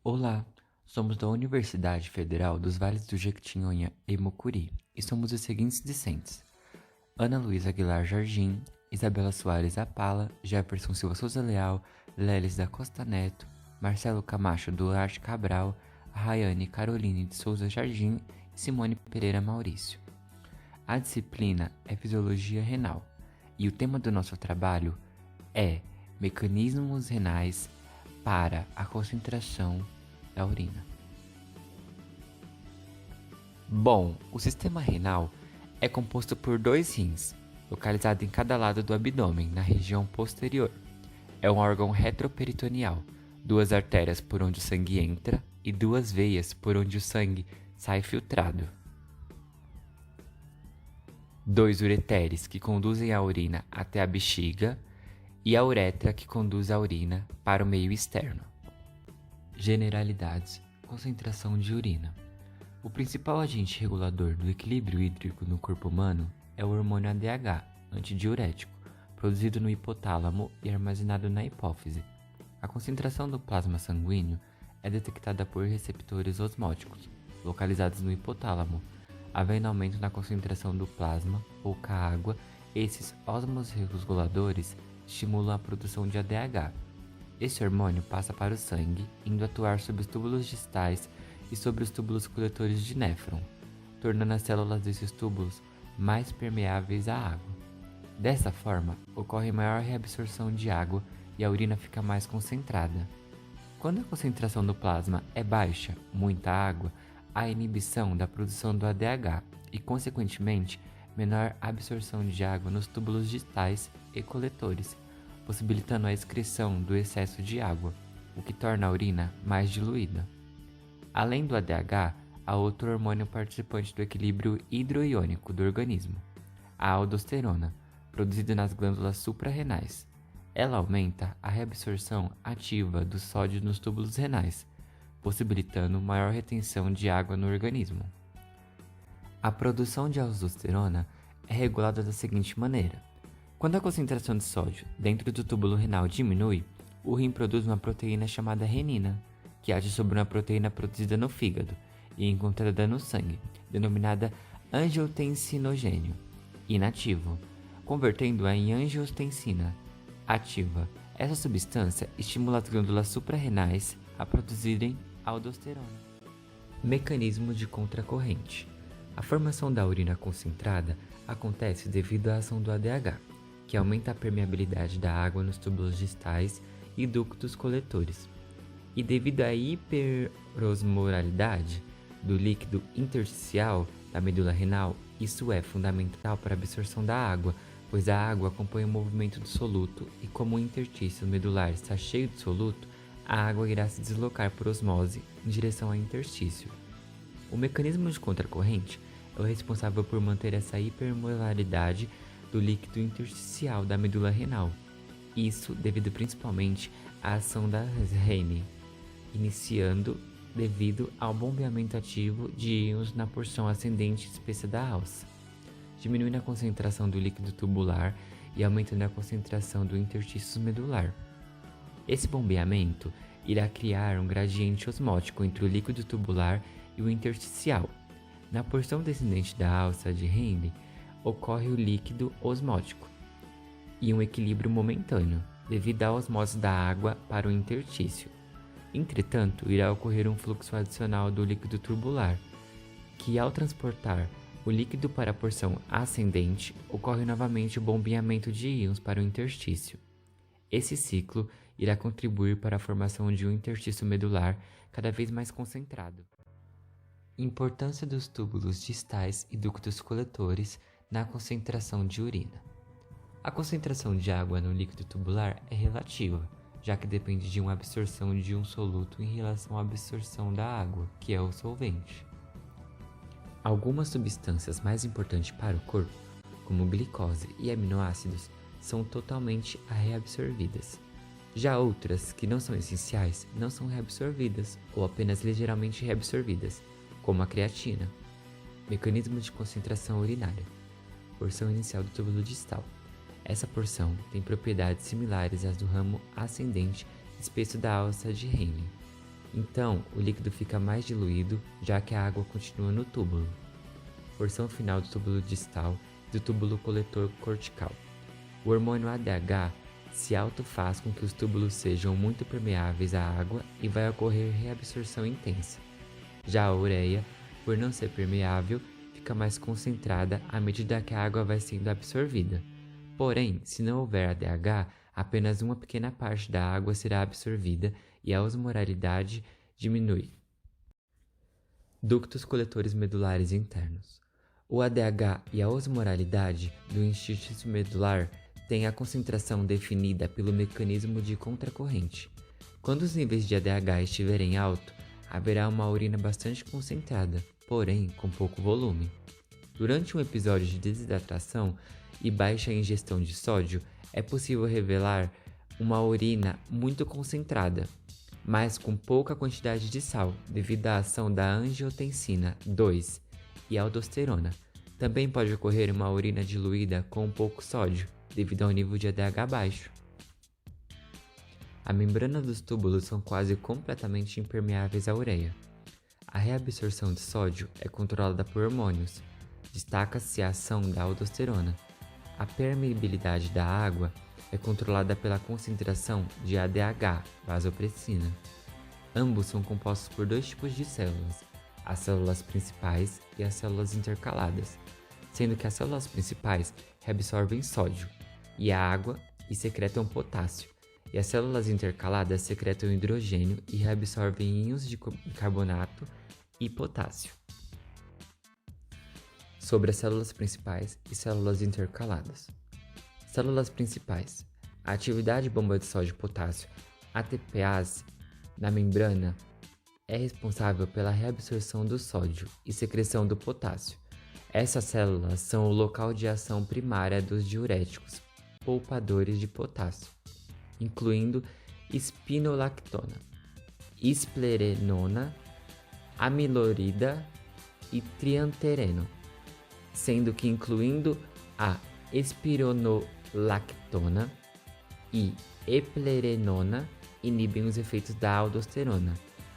Olá, somos da Universidade Federal dos Vales do Jequitinhonha e Mucuri e somos os seguintes discentes: Ana Luísa Aguilar Jardim, Isabela Soares Apala, Jefferson Silva Souza Leal, Lelis da Costa Neto, Marcelo Camacho Duarte Cabral, Rayane Caroline de Souza Jardim e Simone Pereira Maurício. A disciplina é Fisiologia Renal e o tema do nosso trabalho é Mecanismos renais para a concentração da urina. Bom, o sistema renal é composto por dois rins, localizados em cada lado do abdômen, na região posterior. É um órgão retroperitoneal, duas artérias por onde o sangue entra e duas veias por onde o sangue sai filtrado. Dois ureteres que conduzem a urina até a bexiga e a uretra que conduz a urina para o meio externo. Generalidades: concentração de urina. O principal agente regulador do equilíbrio hídrico no corpo humano é o hormônio ADH, antidiurético, produzido no hipotálamo e armazenado na hipófise. A concentração do plasma sanguíneo é detectada por receptores osmóticos, localizados no hipotálamo. Havendo aumento na concentração do plasma, pouca água, esses osmorreguladores estimulam a produção de ADH. Esse hormônio passa para o sangue, indo atuar sobre os túbulos distais e sobre os túbulos coletores de néfron, tornando as células desses túbulos mais permeáveis à água. Dessa forma, ocorre maior reabsorção de água e a urina fica mais concentrada. Quando a concentração do plasma é baixa, muita água, há inibição da produção do ADH e, consequentemente, menor absorção de água nos túbulos distais e coletores, possibilitando a excreção do excesso de água, o que torna a urina mais diluída. Além do ADH, há outro hormônio participante do equilíbrio hidroiônico do organismo, a aldosterona, produzida nas glândulas suprarrenais. Ela aumenta a reabsorção ativa do sódio nos túbulos renais, possibilitando maior retenção de água no organismo. A produção de aldosterona é regulada da seguinte maneira: quando a concentração de sódio dentro do túbulo renal diminui, o rim produz uma proteína chamada renina, que age sobre uma proteína produzida no fígado e encontrada no sangue, denominada angiotensinogênio inativo, convertendo-a em angiotensina ativa. Essa substância estimula as glândulas suprarrenais a produzirem aldosterona. Mecanismo de contracorrente. A formação da urina concentrada acontece devido à ação do ADH, que aumenta a permeabilidade da água nos túbulos distais e ductos coletores. E devido à hiperosmolaridade do líquido intersticial da medula renal, isso é fundamental para a absorção da água, pois a água acompanha o movimento do soluto e como o interstício medular está cheio de soluto, a água irá se deslocar por osmose em direção ao interstício. O mecanismo de contracorrente é o responsável por manter essa hipermolaridade do líquido intersticial da medula renal. Isso devido principalmente à ação da rene, iniciando devido ao bombeamento ativo de íons na porção ascendente espessa da alça, diminuindo a concentração do líquido tubular e aumentando a concentração do interstício medular. Esse bombeamento irá criar um gradiente osmótico entre o líquido tubular e o intersticial. Na porção descendente da alça de Henle, ocorre o líquido osmótico e um equilíbrio momentâneo, devido à osmose da água para o interstício. Entretanto, irá ocorrer um fluxo adicional do líquido tubular, que ao transportar o líquido para a porção ascendente, ocorre novamente o bombeamento de íons para o interstício. Esse ciclo irá contribuir para a formação de um interstício medular cada vez mais concentrado. Importância dos túbulos distais e ductos coletores na concentração de urina. A concentração de água no líquido tubular é relativa, já que depende de uma absorção de um soluto em relação à absorção da água, que é o solvente. Algumas substâncias mais importantes para o corpo, como glicose e aminoácidos, são totalmente reabsorvidas. Já outras, que não são essenciais, não são reabsorvidas ou apenas ligeiramente reabsorvidas, como a creatina. Mecanismo de concentração urinária. Porção inicial do túbulo distal. Essa porção tem propriedades similares às do ramo ascendente espesso da alça de Henle. Então, o líquido fica mais diluído, já que a água continua no túbulo. Porção final do túbulo distal e do túbulo coletor cortical. O hormônio ADH se autofaz com que os túbulos sejam muito permeáveis à água e vai ocorrer reabsorção intensa. Já a ureia, por não ser permeável, fica mais concentrada à medida que a água vai sendo absorvida. Porém, se não houver ADH, apenas uma pequena parte da água será absorvida e a osmolaridade diminui. Ductos coletores medulares internos. O ADH e a osmolaridade do interstício medular têm a concentração definida pelo mecanismo de contracorrente. Quando os níveis de ADH estiverem altos, haverá uma urina bastante concentrada, porém com pouco volume. Durante um episódio de desidratação e baixa ingestão de sódio, é possível revelar uma urina muito concentrada, mas com pouca quantidade de sal, devido à ação da angiotensina 2 e aldosterona. Também pode ocorrer uma urina diluída com pouco sódio, devido ao nível de ADH baixo. A membrana dos túbulos são quase completamente impermeáveis à ureia. A reabsorção de sódio é controlada por hormônios. Destaca-se a ação da aldosterona. A permeabilidade da água é controlada pela concentração de ADH, vasopressina. Ambos são compostos por dois tipos de células, as células principais e as células intercaladas, sendo que as células principais reabsorvem sódio e a água e secretam potássio, e as células intercaladas secretam hidrogênio e reabsorvem íons de carbonato e potássio. Sobre as células principais e células intercaladas. Células principais. A atividade bomba de sódio e potássio, ATPase, na membrana é responsável pela reabsorção do sódio e secreção do potássio. Essas células são o local de ação primária dos diuréticos poupadores de potássio, incluindo espinolactona, esplerenona, amilorida e triantereno, sendo que incluindo a espironolactona e eplerenona inibem os efeitos da aldosterona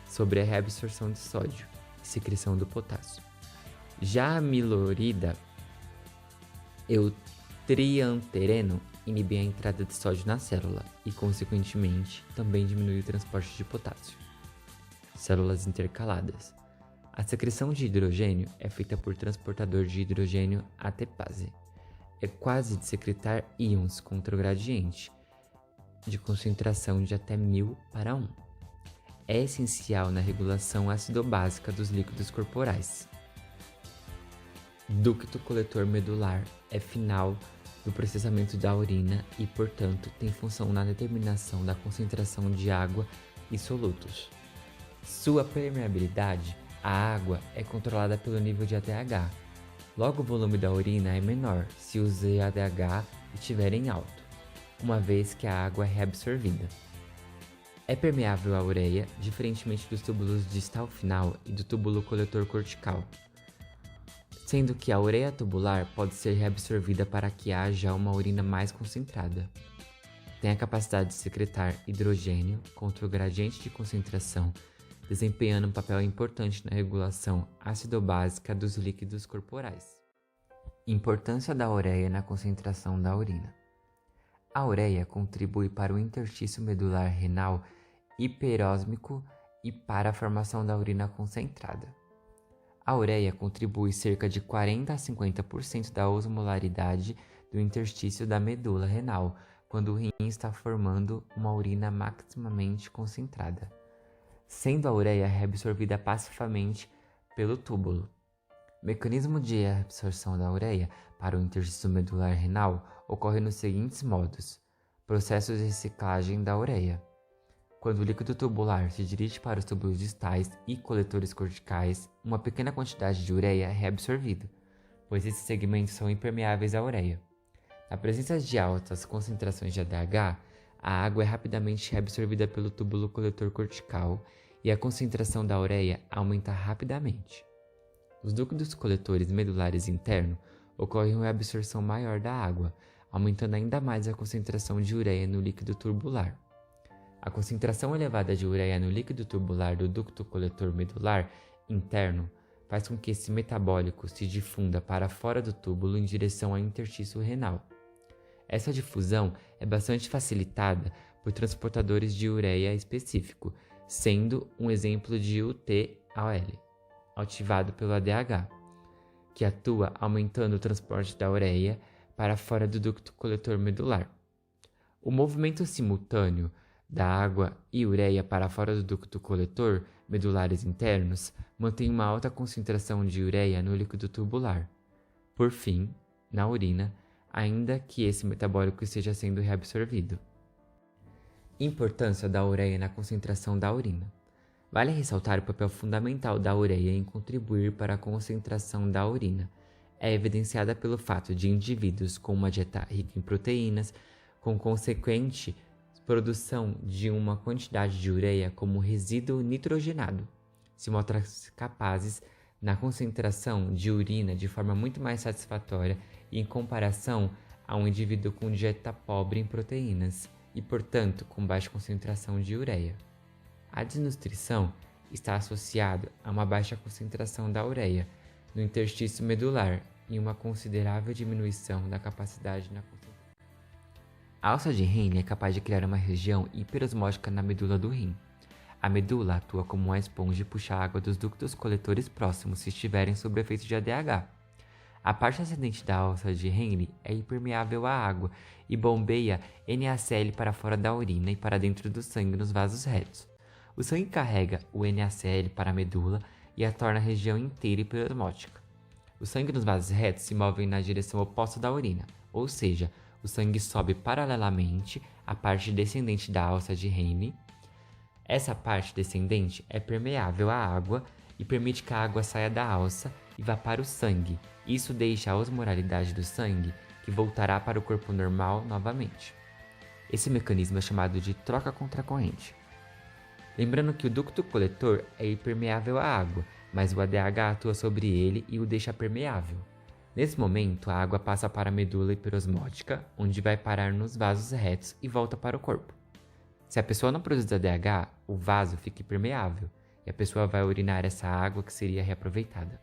sobre a reabsorção de sódio e secreção do potássio. Já a amilorida e o triantereno inibem a entrada de sódio na célula e, consequentemente, também diminui o transporte de potássio. Células intercaladas. A secreção de hidrogênio é feita por transportador de hidrogênio ATPase. É quase de secretar íons contra o gradiente de concentração de até 1000 para 1. É essencial na regulação ácido-básica dos líquidos corporais. Ducto coletor medular é final do processamento da urina e, portanto, tem função na determinação da concentração de água e solutos. Sua permeabilidade à água é controlada pelo nível de ADH. Logo, o volume da urina é menor se o ZADH estiver em alto, uma vez que a água é reabsorvida. É permeável à ureia, diferentemente dos túbulos distal final e do túbulo coletor cortical, sendo que a ureia tubular pode ser reabsorvida para que haja uma urina mais concentrada. Tem a capacidade de secretar hidrogênio contra o gradiente de concentração, desempenhando um papel importante na regulação ácido-básica dos líquidos corporais. Importância da ureia na concentração da urina. A ureia contribui para o interstício medular renal hiperosmótico e para a formação da urina concentrada. A ureia contribui cerca de 40 a 50% da osmolaridade do interstício da medula renal, quando o rim está formando uma urina maximamente concentrada, sendo a ureia reabsorvida passivamente pelo túbulo. O mecanismo de absorção da ureia para o interstício medular renal ocorre nos seguintes modos: processos de reciclagem da ureia. Quando o líquido tubular se dirige para os túbulos distais e coletores corticais, uma pequena quantidade de ureia é reabsorvida, pois esses segmentos são impermeáveis à ureia. Na presença de altas concentrações de ADH, a água é rapidamente reabsorvida pelo túbulo coletor cortical e a concentração da ureia aumenta rapidamente. Nos ductos coletores medulares internos, ocorre uma absorção maior da água, aumentando ainda mais a concentração de ureia no líquido tubular. A concentração elevada de ureia no líquido tubular do ducto coletor medular interno faz com que esse metabólico se difunda para fora do túbulo em direção ao interstício renal. Essa difusão é bastante facilitada por transportadores de ureia específico, sendo um exemplo de UTAL, ativado pelo ADH, que atua aumentando o transporte da ureia para fora do ducto coletor medular. O movimento simultâneo da água e ureia para fora do ducto coletor medulares internos mantém uma alta concentração de ureia no líquido tubular. Por fim, na urina, ainda que esse metabólico esteja sendo reabsorvido. Importância da ureia na concentração da urina. Vale ressaltar o papel fundamental da ureia em contribuir para a concentração da urina. É evidenciada pelo fato de indivíduos com uma dieta rica em proteínas, com consequente produção de uma quantidade de ureia como resíduo nitrogenado, se mostram capazes na concentração de urina de forma muito mais satisfatória em comparação a um indivíduo com dieta pobre em proteínas e, portanto, com baixa concentração de ureia. A desnutrição está associada a uma baixa concentração da ureia no interstício medular e uma considerável diminuição da capacidade na concentração. A alça de Henle é capaz de criar uma região hiperosmótica na medula do rim. A medula atua como uma esponja e puxa a água dos ductos coletores próximos se estiverem sob efeito de ADH. A parte ascendente da alça de Henle é impermeável à água e bombeia NaCl para fora da urina e para dentro do sangue nos vasos retos. O sangue carrega o NaCl para a medula e a torna a região inteira hiperosmótica. O sangue nos vasos retos se move na direção oposta da urina, ou seja, o sangue sobe paralelamente à parte descendente da alça de Henle. Essa parte descendente é permeável à água e permite que a água saia da alça e vá para o sangue. Isso deixa a osmolaridade do sangue, que voltará para o corpo normal novamente. Esse mecanismo é chamado de troca contracorrente. Lembrando que o ducto coletor é impermeável à água, mas o ADH atua sobre ele e o deixa permeável. Nesse momento, a água passa para a medula hiperosmótica, onde vai parar nos vasos retos e volta para o corpo. Se a pessoa não produz ADH, o vaso fica impermeável e a pessoa vai urinar essa água que seria reaproveitada.